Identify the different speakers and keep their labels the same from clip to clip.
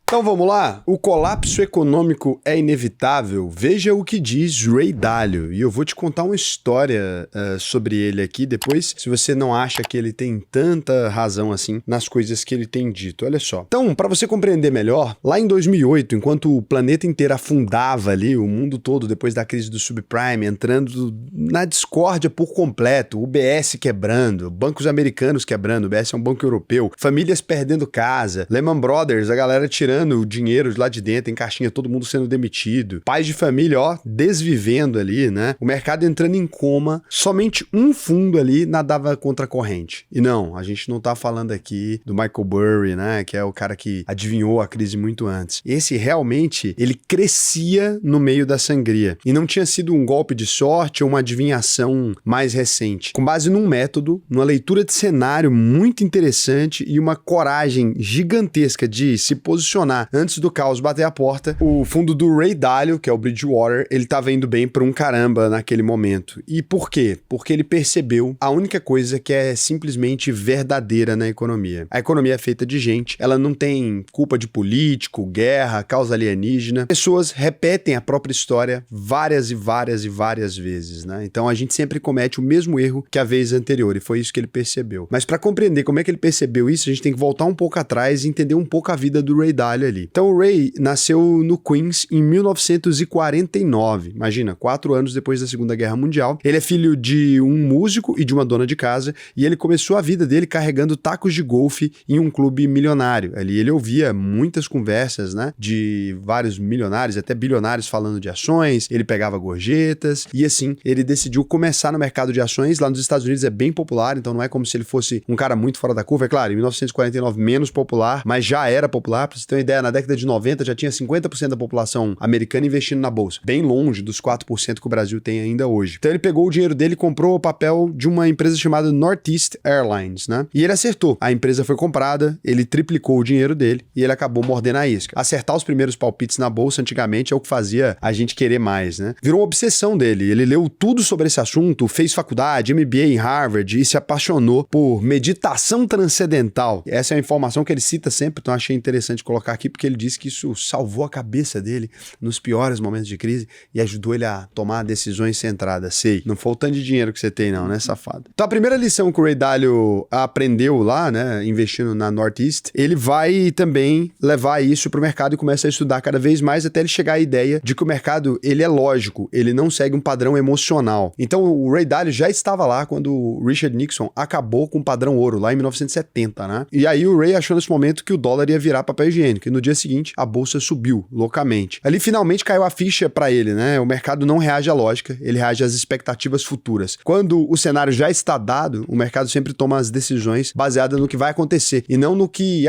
Speaker 1: Então vamos lá? O colapso econômico é inevitável? Veja o que diz Ray Dalio. E eu vou te contar uma história sobre ele aqui depois, se você não acha que ele tem tanta razão assim nas coisas que ele tem dito. Olha só. Então, para você compreender melhor, lá em 2008, enquanto o planeta inteiro afundava ali, o mundo todo, depois da crise do subprime, entrando na discórdia por completo, o UBS quebrando, bancos americanos quebrando, o UBS é um banco europeu, famílias perdendo casa, Lehman Brothers, a galera tirando o dinheiro lá de dentro, em caixinha, todo mundo sendo demitido. Pais de família, ó, desvivendo ali, né? O mercado entrando em coma. Somente um fundo ali nadava contra a corrente. E não, a gente não tá falando aqui do Michael Burry, né? Que é o cara que adivinhou a crise muito antes. Esse realmente, ele crescia no meio da sangria. E não tinha sido um golpe de sorte ou uma adivinhação mais recente. Com base num método, numa leitura de cenário muito interessante e uma coragem gigantesca de se posicionar antes do caos bater a porta, o fundo do Ray Dalio, que é o Bridgewater, ele tava indo bem pra um caramba naquele momento. E por quê? Porque ele percebeu a única coisa que é simplesmente verdadeira na economia. A economia é feita de gente, ela não tem culpa de político, guerra, causa alienígena. Pessoas repetem a própria história várias e várias e várias vezes, né? Então a gente sempre comete o mesmo erro que a vez anterior, e foi isso que ele percebeu. Mas para compreender como é que ele percebeu isso, a gente tem que voltar um pouco atrás e entender um pouco a vida do Ray Dalio ali. Então o Ray nasceu no Queens em 1949, imagina, 4 anos depois da Segunda Guerra Mundial. Ele é filho de um músico e de uma dona de casa, e ele começou a vida dele carregando tacos de golfe em um clube milionário. Ali ele ouvia muitas conversas, né, de vários milionários, até bilionários falando de ações, ele pegava gorjetas, e assim, ele decidiu começar no mercado de ações. Lá nos Estados Unidos é bem popular, então não é como se ele fosse um cara muito fora da curva, é claro, em 1949 menos popular, mas já era popular. Pra você ter uma ideia, na década de 90 já tinha 50% da população americana investindo na bolsa, bem longe dos 4% que o Brasil tem ainda hoje. Então ele pegou o dinheiro dele e comprou o papel de uma empresa chamada Northeast Airlines, né? E ele acertou. A empresa foi comprada, ele triplicou o dinheiro dele e ele acabou mordendo a isca. Acertar os primeiros palpites na bolsa antigamente é o que fazia a gente querer mais, né? Virou uma obsessão dele. Ele leu tudo sobre esse assunto, fez faculdade, MBA em Harvard e se apaixonou por meditação transcendental. Essa é a informação que ele cita sempre, então achei interessante colocar aqui, porque ele disse que isso salvou a cabeça dele nos piores momentos de crise e ajudou ele a tomar decisões centradas. Sei, não foi o tanto de dinheiro que você tem não, né, safado? Então a primeira lição que o Ray Dalio aprendeu lá, né, investindo na Northeast, ele vai também levar isso pro mercado e começa a estudar cada vez mais até ele chegar à ideia de que o mercado, ele é lógico, ele não segue um padrão emocional. Então o Ray Dalio já estava lá quando o Richard Nixon acabou com o padrão ouro, lá em 1970, né? E aí o Ray achou nesse momento que o dólar ia virar papel higiênico, e no dia seguinte a bolsa subiu loucamente. Ali finalmente caiu a ficha para ele, né? O mercado não reage à lógica, ele reage às expectativas futuras. Quando o cenário já está dado, o mercado sempre toma as decisões baseadas no que vai acontecer e não no que,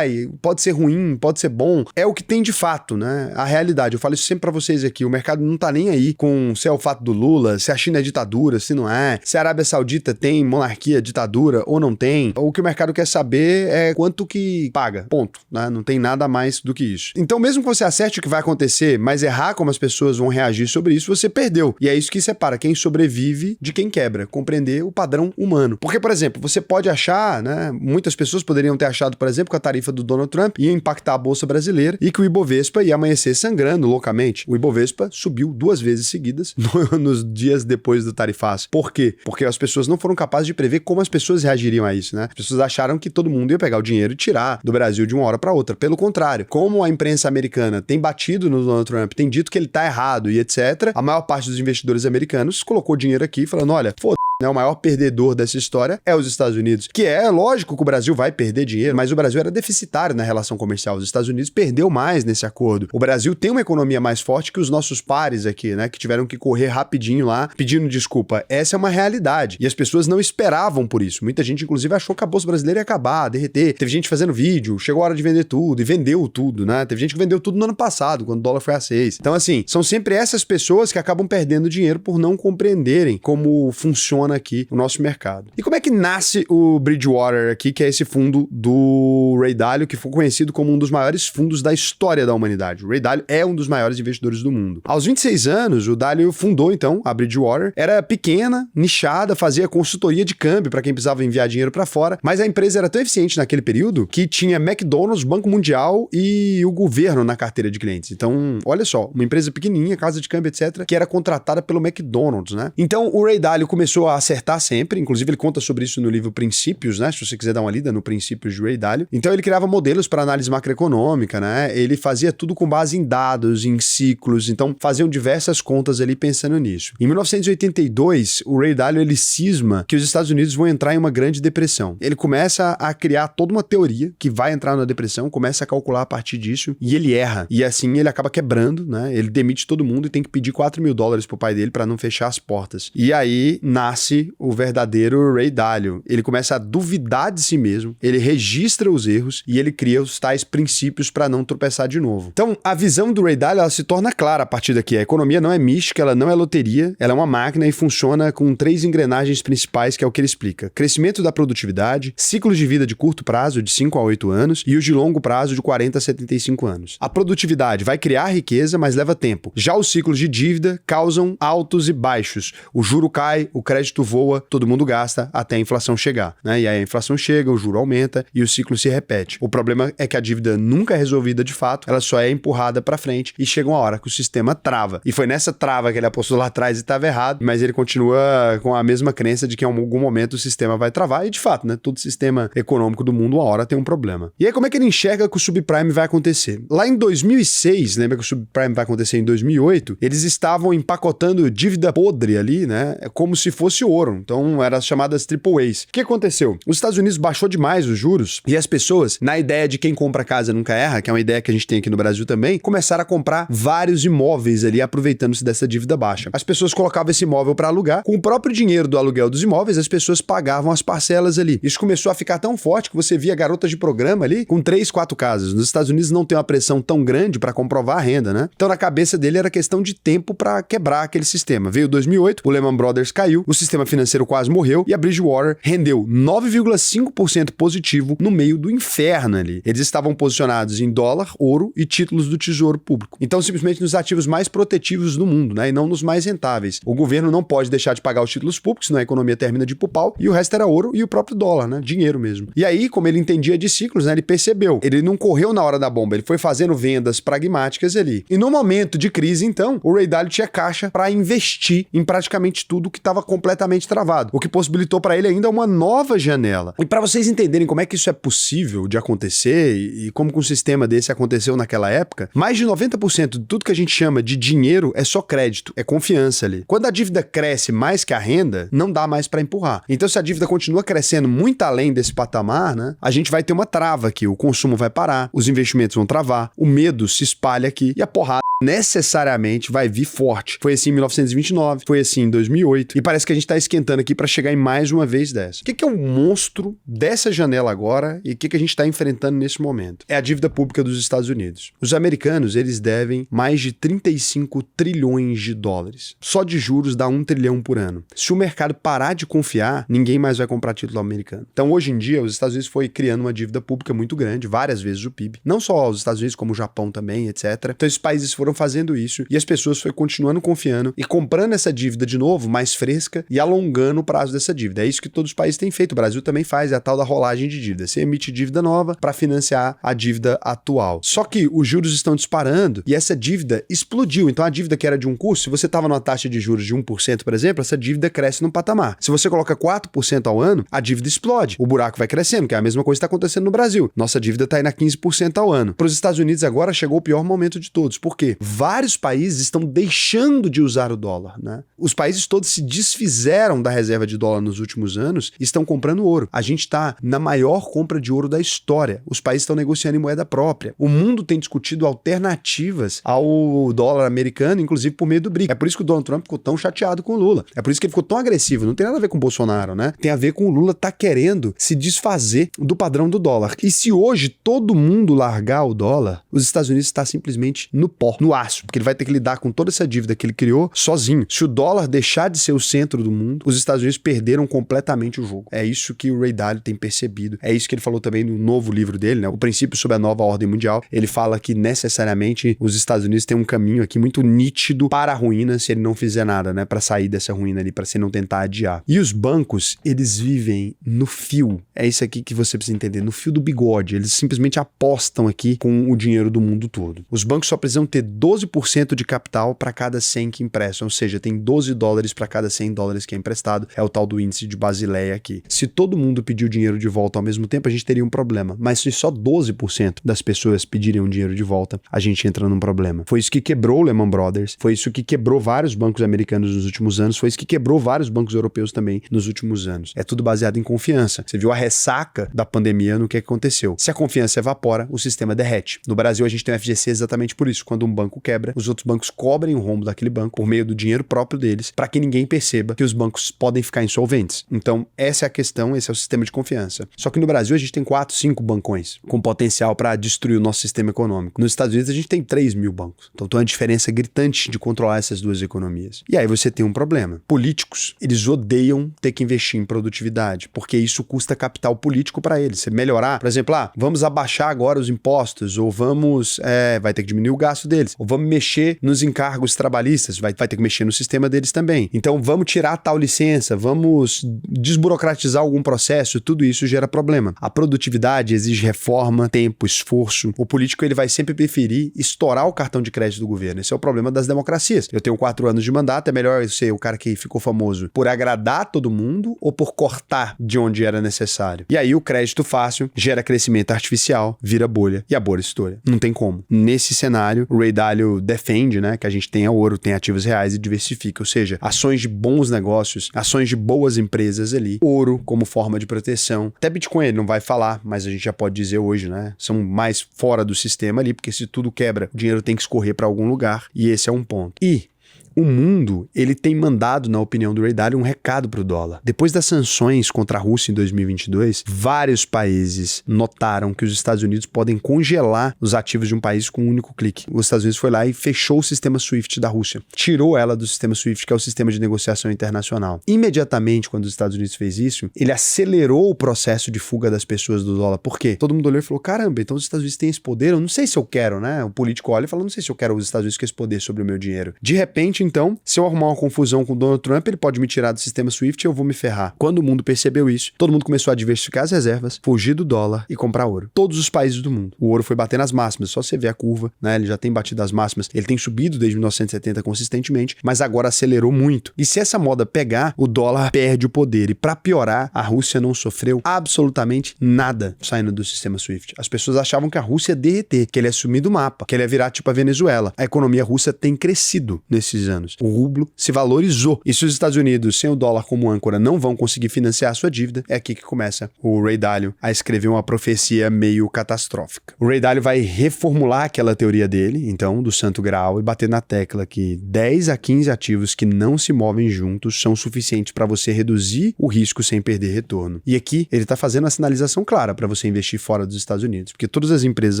Speaker 1: pode ser ruim, pode ser bom. É o que tem de fato, né? A realidade. Eu falo isso sempre para vocês aqui, o mercado não tá nem aí com se é o fato do Lula, se a China é ditadura, se não é, se a Arábia Saudita tem monarquia, ditadura ou não tem. O que o mercado quer saber é quanto que paga, ponto, né? Não tem nada mais do que isso. Então mesmo que você acerte o que vai acontecer, mas errar como as pessoas vão reagir sobre isso, você perdeu. E é isso que separa quem sobrevive de quem quebra, compreender o padrão humano. Porque, por exemplo, você pode achar, né, muitas pessoas poderiam ter achado, por exemplo, que a tarifa do Donald Trump ia impactar a bolsa brasileira e que o Ibovespa ia amanhecer sangrando loucamente. O Ibovespa subiu 2 vezes seguidas nos dias depois do tarifaço. Por quê? Porque as pessoas não foram capazes de prever como as pessoas reagiriam a isso, né? As pessoas acharam que todo mundo ia pegar o dinheiro e tirar do Brasil de uma hora para outra. Pelo contrário, como a imprensa americana tem batido no Donald Trump, tem dito que ele tá errado e etc., a maior parte dos investidores americanos colocou dinheiro aqui falando, olha, né, o maior perdedor dessa história é os Estados Unidos, que é lógico que o Brasil vai perder dinheiro, mas o Brasil era deficitário na relação comercial, os Estados Unidos perdeu mais nesse acordo. O Brasil tem uma economia mais forte que os nossos pares aqui, né, que tiveram que correr rapidinho lá, pedindo desculpa. Essa é uma realidade, e as pessoas não esperavam por isso. Muita gente, inclusive, achou que a bolsa brasileira ia acabar, derreter. Teve gente fazendo vídeo, chegou a hora de vender tudo, e vendeu tudo, né? Teve gente que vendeu tudo no ano passado, quando o dólar foi a 6. Então, assim, são sempre essas pessoas que acabam perdendo dinheiro por não compreenderem como funciona funciona aqui o nosso mercado. E como é que nasce o Bridgewater aqui, que é esse fundo do Ray Dalio, que foi conhecido como um dos maiores fundos da história da humanidade? O Ray Dalio é um dos maiores investidores do mundo. Aos 26 anos, o Dalio fundou, então, a Bridgewater. Era pequena, nichada, fazia consultoria de câmbio para quem precisava enviar dinheiro para fora, mas a empresa era tão eficiente naquele período que tinha McDonald's, Banco Mundial e o governo na carteira de clientes. Então, olha só, uma empresa pequenininha, casa de câmbio, etc., que era contratada pelo McDonald's, né? Então, o Ray Dalio começou a acertar sempre, inclusive ele conta sobre isso no livro Princípios, né? Se você quiser dar uma lida no Princípios de Ray Dalio. Então, ele criava modelos para análise macroeconômica, né? Ele fazia tudo com base em dados, em ciclos, então faziam diversas contas ali pensando nisso. Em 1982, o Ray Dalio, ele cisma que os Estados Unidos vão entrar em uma grande depressão. Ele começa a criar toda uma teoria que vai entrar na depressão, começa a calcular a partir disso, e ele erra. E assim ele acaba quebrando, né? Ele demite todo mundo e tem que pedir $4.000 pro pai dele para não fechar as portas. E aí nasce o verdadeiro Ray Dalio. Ele começa a duvidar de si mesmo, ele registra os erros e ele cria os tais princípios para não tropeçar de novo. Então, a visão do Ray Dalio, ela se torna clara a partir daqui. A economia não é mística, ela não é loteria, ela é uma máquina e funciona com 3 engrenagens principais, que é o que ele explica: crescimento da produtividade, ciclos de vida de curto prazo, de 5 a 8 anos, e os de longo prazo, de 40 a 75 anos. A produtividade vai criar riqueza, mas leva tempo. Já os ciclos de dívida causam altos e baixos. O juro cai, o crédito voa, todo mundo gasta até a inflação chegar, né? E aí a inflação chega, o juro aumenta e o ciclo se repete. O problema é que a dívida nunca é resolvida de fato, ela só é empurrada para frente e chega uma hora que o sistema trava. E foi nessa trava que ele apostou lá atrás e estava errado, mas ele continua com a mesma crença de que em algum momento o sistema vai travar, e de fato, né? Todo sistema econômico do mundo, uma hora tem um problema. E aí, como é que ele enxerga que o subprime vai acontecer? Lá em 2006, lembra que o subprime vai acontecer em 2008? Eles estavam empacotando dívida podre ali, né? Como se fosse ouro. Então, eram as chamadas triple A's. O que aconteceu? Os Estados Unidos baixou demais os juros e as pessoas, na ideia de quem compra casa nunca erra, que é uma ideia que a gente tem aqui no Brasil também, começaram a comprar vários imóveis ali, aproveitando-se dessa dívida baixa. As pessoas colocavam esse imóvel para alugar, com o próprio dinheiro do aluguel dos imóveis, as pessoas pagavam as parcelas ali. Isso começou a ficar tão forte que você via garotas de programa ali com 3, 4 casas. Nos Estados Unidos não tem uma pressão tão grande para comprovar a renda, né? Então, na cabeça dele era questão de tempo para quebrar aquele sistema. Veio 2008, o Lehman Brothers caiu, o sistema financeiro quase morreu e a Bridgewater rendeu 9,5% positivo no meio do inferno ali. Eles estavam posicionados em dólar, ouro e títulos do Tesouro Público. Então, simplesmente nos ativos mais protetivos do mundo, né? E não nos mais rentáveis. O governo não pode deixar de pagar os títulos públicos, senão a economia termina de ir pro pau, e o resto era ouro e o próprio dólar, né? Dinheiro mesmo. E aí, como ele entendia de ciclos, né? Ele percebeu. Ele não correu na hora da bomba, ele foi fazendo vendas pragmáticas ali. E no momento de crise, então, o Ray Dalio tinha caixa para investir em praticamente tudo que estava completamente travado, o que possibilitou para ele ainda uma nova janela. E para vocês entenderem como é que isso é possível de acontecer e como que um sistema desse aconteceu naquela época, mais de 90% de tudo que a gente chama de dinheiro é só crédito, é confiança ali. Quando a dívida cresce mais que a renda, não dá mais para empurrar. Então, se a dívida continua crescendo muito além desse patamar, né, a gente vai ter uma trava aqui, o consumo vai parar, os investimentos vão travar, o medo se espalha aqui e a porrada necessariamente vai vir forte. Foi assim em 1929, foi assim em 2008, e parece que a gente tá esquentando aqui para chegar em mais uma vez dessa. O que é o monstro dessa janela agora e o que a gente tá enfrentando nesse momento? É a dívida pública dos Estados Unidos. Os americanos, eles devem mais de 35 trilhões de dólares. Só de juros dá 1 trilhão por ano. Se o mercado parar de confiar, ninguém mais vai comprar título americano. Então, hoje em dia, os Estados Unidos foi criando uma dívida pública muito grande, várias vezes o PIB. Não só os Estados Unidos, como o Japão também, etc. Então, esses países foram fazendo isso e as pessoas foram continuando confiando e comprando essa dívida de novo, mais fresca, e alongando o prazo dessa dívida. É isso que todos os países têm feito. O Brasil também faz, é a tal da rolagem de dívida. Você emite dívida nova para financiar a dívida atual. Só que os juros estão disparando e essa dívida explodiu. Então, a dívida que era de um curso, se você estava numa taxa de juros de 1%, por exemplo, essa dívida cresce num patamar. Se você coloca 4% ao ano, a dívida explode. O buraco vai crescendo, que é a mesma coisa que está acontecendo no Brasil. Nossa dívida está indo a 15% ao ano. Para os Estados Unidos agora chegou o pior momento de todos. Por quê? Vários países estão deixando de usar o dólar, né? Os países todos se desfizeram da reserva de dólar nos últimos anos e estão comprando ouro. A gente está na maior compra de ouro da história. Os países estão negociando em moeda própria. O mundo tem discutido alternativas ao dólar americano, inclusive por meio do BRIC. É por isso que o Donald Trump ficou tão chateado com o Lula. É por isso que ele ficou tão agressivo. Não tem nada a ver com o Bolsonaro, né? Tem a ver com o Lula tá querendo se desfazer do padrão do dólar. E se hoje todo mundo largar o dólar, os Estados Unidos está simplesmente no pó. no aço, porque ele vai ter que lidar com toda essa dívida que ele criou sozinho. Se o dólar deixar de ser o centro do mundo, os Estados Unidos perderam completamente o jogo. É isso que o Ray Dalio tem percebido. É isso que ele falou também no novo livro dele, né? O Princípio sobre a Nova Ordem Mundial. Ele fala que necessariamente os Estados Unidos têm um caminho aqui muito nítido para a ruína se ele não fizer nada, né? Para sair dessa ruína ali, para se não tentar adiar. E os bancos, eles vivem no fio. É isso aqui que você precisa entender, no fio do bigode. Eles simplesmente apostam aqui com o dinheiro do mundo todo. Os bancos só precisam ter 12% de capital para cada 100 que emprestam, ou seja, tem $12 para cada $100 que é emprestado. É o tal do índice de Basileia aqui. Se todo mundo pedir o dinheiro de volta ao mesmo tempo, a gente teria um problema. Mas se só 12% das pessoas pedirem o dinheiro de volta, a gente entra num problema. Foi isso que quebrou o Lehman Brothers, foi isso que quebrou vários bancos americanos nos últimos anos, foi isso que quebrou vários bancos europeus também nos últimos anos. É tudo baseado em confiança. Você viu a ressaca da pandemia no que aconteceu. Se a confiança evapora, o sistema derrete. No Brasil, a gente tem o FGC exatamente por isso. Quando um banco quebra, os outros bancos cobrem o rombo daquele banco por meio do dinheiro próprio deles, para que ninguém perceba que os bancos podem ficar insolventes. Então, essa é a questão, esse é o sistema de confiança. Só que no Brasil, a gente tem 4, 5 bancões com potencial para destruir o nosso sistema econômico. Nos Estados Unidos, a gente tem 3 mil bancos. Então, tem uma diferença gritante de controlar essas duas economias. E aí você tem um problema. Políticos, eles odeiam ter que investir em produtividade, porque isso custa capital político para eles. Você melhorar, por exemplo, vamos abaixar agora os impostos, ou vamos, vai ter que diminuir o gasto deles, ou vamos mexer nos encargos trabalhistas, vai ter que mexer no sistema deles também. Então, vamos tirar tal licença, vamos desburocratizar algum processo, tudo isso gera problema. A produtividade exige reforma, tempo, esforço. O político, ele vai sempre preferir estourar o cartão de crédito do governo. Esse é o problema das democracias. Eu tenho 4 anos de mandato, é melhor eu ser o cara que ficou famoso por agradar todo mundo ou por cortar de onde era necessário. E aí o crédito fácil gera crescimento artificial, vira bolha e a bolha estoura. Não tem como. Nesse cenário, o Ray Dalio defende, né, que a gente tenha ouro, tenha ativos reais e diversifica, ou seja, ações de bons negócios, ações de boas empresas ali, ouro como forma de proteção. Até Bitcoin ele não vai falar, mas a gente já pode dizer hoje, né, são mais fora do sistema ali, porque se tudo quebra, o dinheiro tem que escorrer para algum lugar e esse é um ponto. E o mundo, ele tem mandado, na opinião do Ray Dalio, um recado para o dólar. Depois das sanções contra a Rússia em 2022, vários países notaram que os Estados Unidos podem congelar os ativos de um país com um único clique. Os Estados Unidos foi lá e fechou o sistema SWIFT da Rússia. Tirou ela do sistema SWIFT, que é o sistema de negociação internacional. Imediatamente, quando os Estados Unidos fez isso, ele acelerou o processo de fuga das pessoas do dólar. Por quê? Todo mundo olhou e falou, caramba, então os Estados Unidos têm esse poder? Eu não sei se eu quero, né? O político olha e fala, não sei se eu quero os Estados Unidos com esse poder sobre o meu dinheiro. De repente, então, se eu arrumar uma confusão com o Donald Trump, ele pode me tirar do sistema SWIFT e eu vou me ferrar. Quando o mundo percebeu isso, todo mundo começou a diversificar as reservas, fugir do dólar e comprar ouro. Todos os países do mundo. O ouro foi bater nas máximas, só você ver a curva, né? Ele já tem batido as máximas, ele tem subido desde 1970 consistentemente, mas agora acelerou muito. E se essa moda pegar, o dólar perde o poder. E para piorar, a Rússia não sofreu absolutamente nada saindo do sistema SWIFT. As pessoas achavam que a Rússia ia derreter, que ele ia sumir do mapa, que ele ia virar tipo a Venezuela. A economia russa tem crescido nesses anos. O rublo se valorizou. E se os Estados Unidos, sem o dólar como âncora, não vão conseguir financiar a sua dívida, é aqui que começa o Ray Dalio a escrever uma profecia meio catastrófica. O Ray Dalio vai reformular aquela teoria dele, então, do Santo Graal, e bater na tecla que 10 a 15 ativos que não se movem juntos são suficientes para você reduzir o risco sem perder retorno. E aqui ele está fazendo uma sinalização clara para você investir fora dos Estados Unidos, porque todas as empresas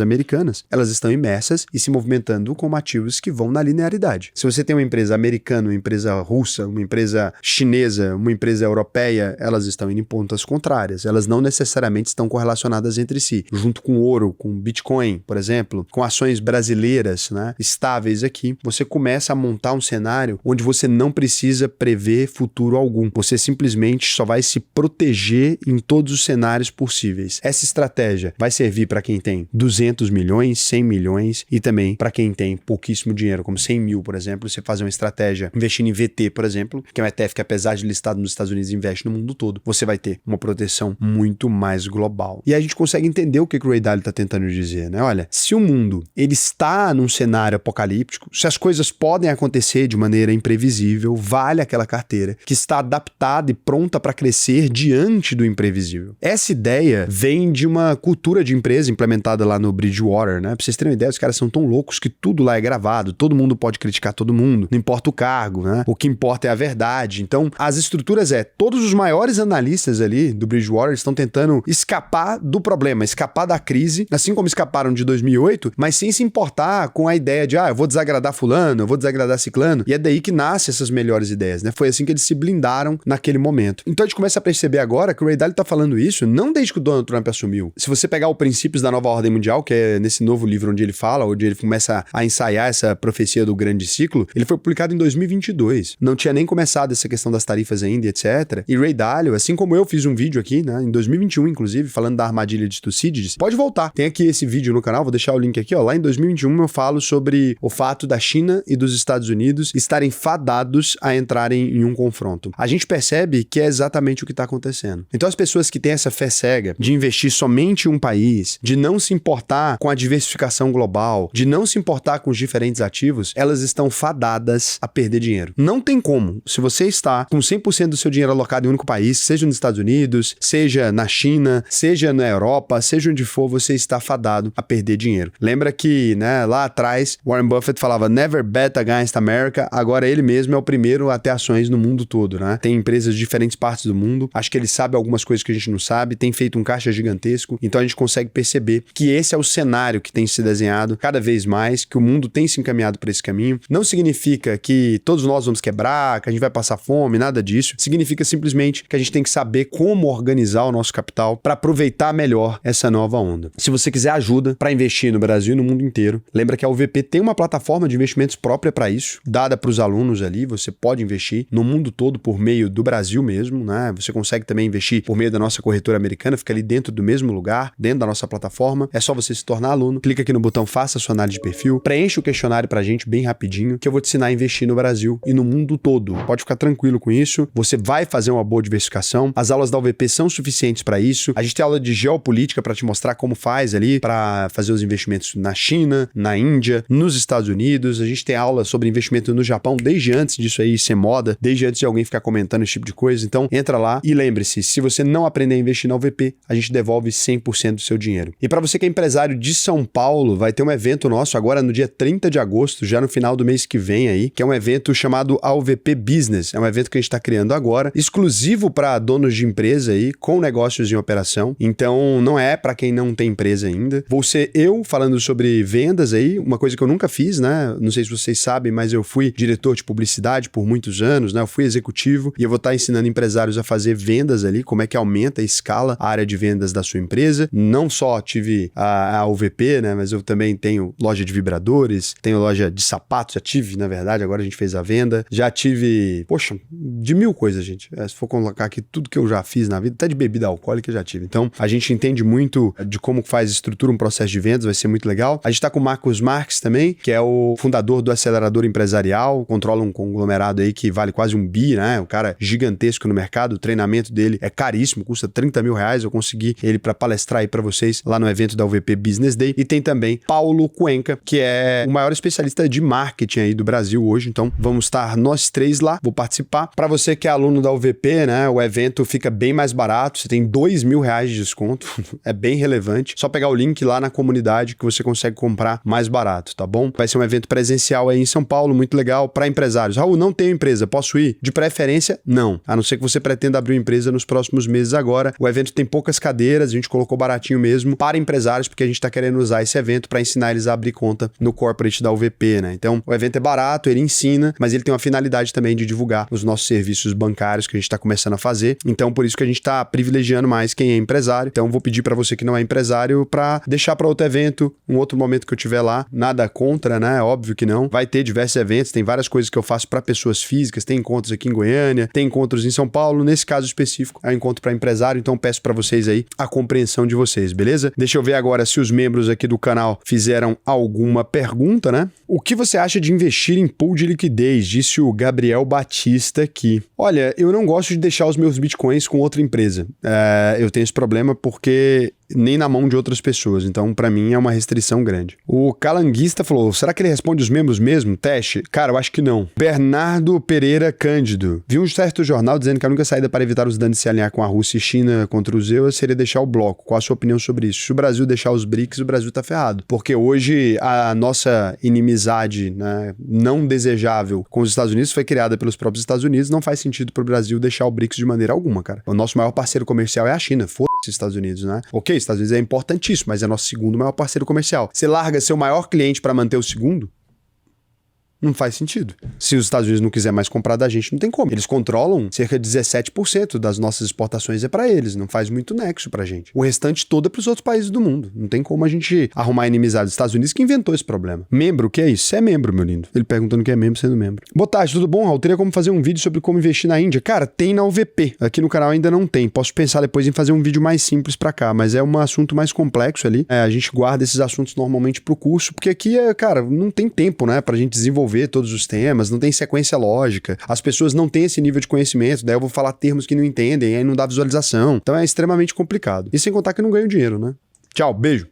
Speaker 1: americanas, elas estão imersas e se movimentando como ativos que vão na linearidade. Se você tem uma empresa americana, uma empresa russa, uma empresa chinesa, uma empresa europeia, elas estão indo em pontas contrárias. Elas não necessariamente estão correlacionadas entre si. Junto com ouro, com Bitcoin, por exemplo, com ações brasileiras, né, estáveis aqui, você começa a montar um cenário onde você não precisa prever futuro algum. Você simplesmente só vai se proteger em todos os cenários possíveis. Essa estratégia vai servir para quem tem 200 milhões, 100 milhões e também para quem tem pouquíssimo dinheiro, como 100 mil, por exemplo, você fazer uma estratégia investindo em VT, por exemplo, que é um ETF que apesar de listado nos Estados Unidos investe no mundo todo, você vai ter uma proteção muito mais global. E aí a gente consegue entender o que o Ray Dalio está tentando dizer, né? Olha, se o mundo ele está num cenário apocalíptico, se as coisas podem acontecer de maneira imprevisível, vale aquela carteira que está adaptada e pronta para crescer diante do imprevisível. Essa ideia vem de uma cultura de empresa implementada lá no Bridgewater, né? Pra vocês terem uma ideia, os caras são tão loucos que tudo lá é gravado, todo mundo pode criticar todo mundo, não importa o cargo, né? O que importa é a verdade. Então, as estruturas todos os maiores analistas ali do Bridgewater estão tentando escapar do problema, escapar da crise, assim como escaparam de 2008, mas sem se importar com a ideia de, eu vou desagradar fulano, eu vou desagradar ciclano, e é daí que nascem essas melhores ideias, né? Foi assim que eles se blindaram naquele momento. Então a gente começa a perceber agora que o Ray Dalio tá falando isso não desde que o Donald Trump assumiu. Se você pegar o Princípios da Nova Ordem Mundial, que é nesse novo livro onde ele fala, onde ele começa a ensaiar essa profecia do grande ciclo, ele foi publicado em 2022. Não tinha nem começado essa questão das tarifas ainda, etc. E Ray Dalio, assim como eu fiz um vídeo aqui, né, em 2021, inclusive, falando da armadilha de Tucídides, pode voltar. Tem aqui esse vídeo no canal, vou deixar o link aqui, ó. Lá em 2021 eu falo sobre o fato da China e dos Estados Unidos estarem fadados a entrarem em um confronto. A gente percebe que é exatamente o que está acontecendo. Então as pessoas que têm essa fé cega de investir somente em um país, de não se importar com a diversificação global, de não se importar com os diferentes ativos, elas estão fadadas a perder dinheiro. Não tem como. Se você está com 100% do seu dinheiro alocado em um único país, seja nos Estados Unidos, seja na China, seja na Europa, seja onde for, você está fadado a perder dinheiro. Lembra que, né, lá atrás, Warren Buffett falava never bet against America, agora ele mesmo é o primeiro a ter ações no mundo todo, né? Tem empresas de diferentes partes do mundo, acho que ele sabe algumas coisas que a gente não sabe, tem feito um caixa gigantesco, então a gente consegue perceber que esse é o cenário que tem se desenhado cada vez mais, que o mundo tem se encaminhado por esse caminho. Não significa que todos nós vamos quebrar, que a gente vai passar fome, nada disso. Significa simplesmente que a gente tem que saber como organizar o nosso capital para aproveitar melhor essa nova onda. Se você quiser ajuda para investir no Brasil e no mundo inteiro, lembra que a UVP tem uma plataforma de investimentos própria para isso, dada para os alunos ali. Você pode investir no mundo todo por meio do Brasil mesmo, né? Você consegue também investir por meio da nossa corretora americana, fica ali dentro do mesmo lugar, dentro da nossa plataforma. É só você se tornar aluno, clica aqui no botão faça sua análise de perfil, preenche o questionário pra gente bem rapidinho, que eu vou te ensinar a investir no Brasil e no mundo todo. Pode ficar tranquilo com isso, você vai fazer uma boa diversificação. As aulas da UVP são suficientes para isso. A gente tem aula de geopolítica para te mostrar como faz ali para fazer os investimentos na China, na Índia, nos Estados Unidos. A gente tem aula sobre investimento no Japão desde antes disso aí ser moda, desde antes de alguém ficar comentando esse tipo de coisa. Então entra lá e lembre-se, se você não aprender a investir na UVP, a gente devolve 100% do seu dinheiro. E para você que é empresário de São Paulo, vai ter um evento nosso agora no dia 30 de agosto, já no final do mês que vem aí, que é um evento chamado AUVP Business. É um evento que a gente está criando agora, exclusivo para donos de empresa aí, com negócios em operação. Então não é para quem não tem empresa ainda. Vou ser eu falando sobre vendas aí, uma coisa que eu nunca fiz, né? Não sei se vocês sabem, mas eu fui diretor de publicidade por muitos anos, né? Eu fui executivo e eu vou estar ensinando empresários a fazer vendas ali, como é que aumenta e escala a área de vendas da sua empresa. Não só tive a UVP, né? Mas eu também tenho loja de vibradores, tenho loja de sapatos, já tive, na verdade, agora a gente fez a venda. Já tive, poxa, de mil coisas, gente. Se for colocar aqui tudo que eu já fiz na vida, até de bebida alcoólica eu já tive. Então, a gente entende muito de como faz, estrutura um processo de vendas, vai ser muito legal. A gente tá com o Marcos Marques também, que é o fundador do Acelerador Empresarial, controla um conglomerado aí que vale quase 1 bi, né? Um cara gigantesco no mercado, o treinamento dele é caríssimo, custa 30 mil reais, eu consegui ele para palestrar aí para vocês lá no evento da UVP Business Day. E tem também Paulo Cuenca, que é o maior especialista de marketing aí do Brasil hoje, então vamos estar nós três lá, vou participar. Para você que é aluno da UVP, né, o evento fica bem mais barato, você tem 2 mil reais de desconto, é bem relevante, só pegar o link lá na comunidade que você consegue comprar mais barato, tá bom? Vai ser um evento presencial aí em São Paulo, muito legal, para empresários. Raul, não tenho empresa, posso ir? De preferência, não, a não ser que você pretenda abrir uma empresa nos próximos meses agora. O evento tem poucas cadeiras, a gente colocou baratinho mesmo para empresários, porque a gente tá querendo usar esse evento para ensinar eles a abrir conta no corporate da UVP, né? Então, o evento é barato, ele ensina, mas ele tem uma finalidade também de divulgar os nossos serviços bancários que a gente tá começando a fazer. Então, por isso que a gente tá privilegiando mais quem é empresário. Então, vou pedir para você que não é empresário para deixar para outro evento, um outro momento que eu tiver lá. Nada contra, né? Óbvio que não. Vai ter diversos eventos, tem várias coisas que eu faço para pessoas físicas, tem encontros aqui em Goiânia, tem encontros em São Paulo. Nesse caso específico, é um encontro para empresário, então peço para vocês aí a compreensão de vocês, beleza? Deixa eu ver agora se os membros aqui do canal fizeram alguma pergunta, né? O que você acha de investir em pool de liquidez? Disse o Gabriel Batista aqui. Olha, eu não gosto de deixar os meus bitcoins com outra empresa. Eu tenho esse problema porque nem na mão de outras pessoas. Então, pra mim, é uma restrição grande. O Calanguista falou, será que ele responde os membros mesmo? Teste? Cara, eu acho que não. Bernardo Pereira Cândido. Vi um certo jornal dizendo que a única saída para evitar os danos de se alinhar com a Rússia e China contra os EUA seria deixar o bloco. Qual a sua opinião sobre isso? Se o Brasil deixar os BRICS, o Brasil tá ferrado. Porque hoje a nossa inimizade, né, não desejável com os Estados Unidos foi criada pelos próprios Estados Unidos. Não faz sentido pro Brasil deixar o BRICS de maneira alguma, cara. O nosso maior parceiro comercial é a China. Foda-se os Estados Unidos, né? Ok, Estados Unidos é importantíssimo, mas é nosso segundo maior parceiro comercial. Você larga seu maior cliente para manter o segundo? Não faz sentido. Se os Estados Unidos não quiser mais comprar da gente, não tem como. Eles controlam cerca de 17% das nossas exportações é para eles, não faz muito nexo pra gente. O restante todo é pros outros países do mundo. Não tem como a gente arrumar inimizade dos Estados Unidos que inventou esse problema. Membro, o que é isso? Você é membro, meu lindo. Ele perguntando o que é membro sendo membro. Boa tarde, tudo bom, Raul? Teria como fazer um vídeo sobre como investir na Índia? Cara, tem na UVP. Aqui no canal ainda não tem. Posso pensar depois em fazer um vídeo mais simples pra cá, mas é um assunto mais complexo ali. A gente guarda esses assuntos normalmente pro curso, porque aqui, cara, não tem tempo, né, pra gente desenvolver todos os temas, não tem sequência lógica, as pessoas não têm esse nível de conhecimento, daí eu vou falar termos que não entendem, aí não dá visualização, então é extremamente complicado. E sem contar que eu não ganho dinheiro, né? Tchau, beijo!